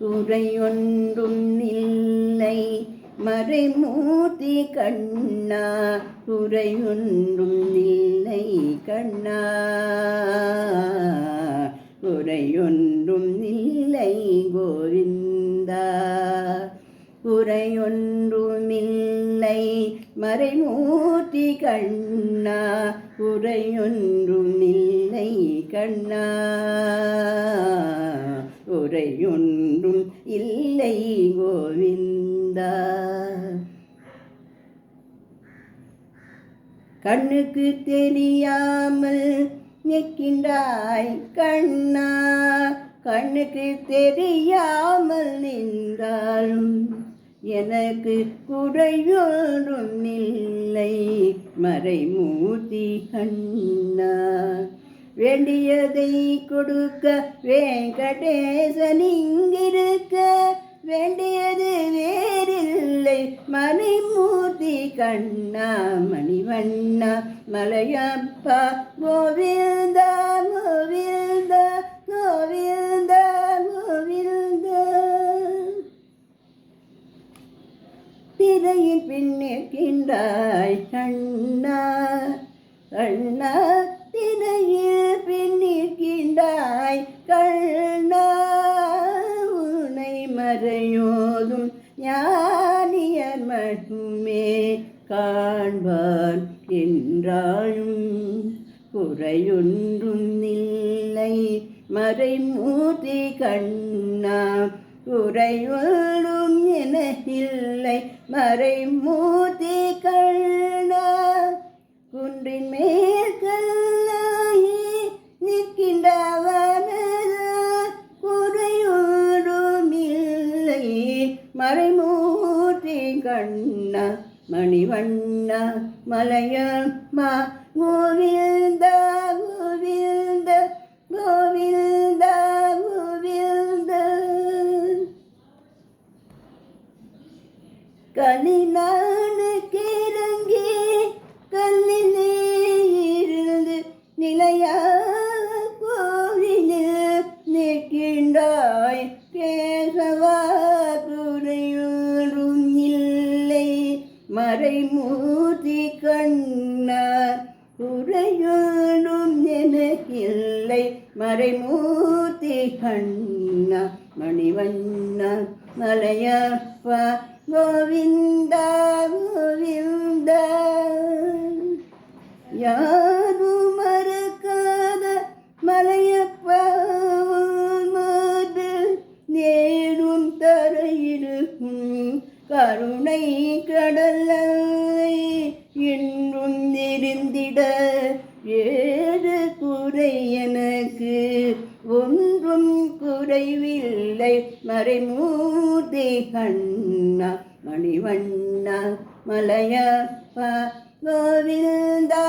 குறையொன்றும் இல்லை மறைமூர்த்தி கண்ணா குறையொன்றும் இல்லை கண்ணா குறையொன்றும் இல்லை கோவிந்தா குறையொன்றுமில்லை மறைமூர்த்தி கண்ணா குறையொன்றுமில்லை கண்ணா குறையொன்றும் இல்லை கோவிந்தா கண்ணுக்கு தெரியாமல் நிற்கின்றாய் கண்ணா கண்ணுக்கு தெரியாமல் நின்றாலும் எனக்கு குறையொன்றும் இல்லை மறைமூர்த்தி கண்ணா வேண்டியதை கொடுக்க வெங்கடேசன் இங்கிருக்க வேண்டியது வேறில்லை மறைமூர்த்தி கண்ணா மணிவண்ணா மலையப்பா கோவிந்தா கோவிந்தா கோவிந்தா கோவிந்தா திரையின் பின்னிருக்கின்றாய் கண்ணா கண்ணா திரையில் பின்னிருக்கின்றாய் கண்ணா உன்னை மறையோதும் ஞானியர் மட்டுமே காண்பார் என்றாலும் குறையொன்றும் இல்லை மறைமூர்த்தி கண்ணா குறையொன்றும் என இல்லை மறைமூர்த்தி கண்ணா குன்றின் மேற்கல்லாகி நிற்கின்றவனது குறையொன்றும் இல்லை மறைமூர்த்தி கண்ணா மணிவண்ணா மலையப்பா கோவிந்தா கோவிந்தா கோவிந்தா கோவிந்தா கலினானுக்கு இறங்கி கல்லிலே இருந்து நிலையாக கோவிலில் நிற்கின்றாய் கேசவா குறையொன்றும் இல்லை மறைமூர்த்தி கண்ணா குறையொன்றும் எனக்கில்லை மறைமூர்த்தி கண்ணா மணிவண்ணா மலையப்பா கோவிந்தா கோவிந்தா யாரும் மறக்காத மலையப்பா நேரும் தரையிருக்கும் கருணை கடலை என்றும் நெருந்திட ஏது குறை எனக்கு ஒன்றும் குறைவில்லை மறைமூர்த்தி கண்ணா மணிவண்ணா மலையப்பா கோவிந்தா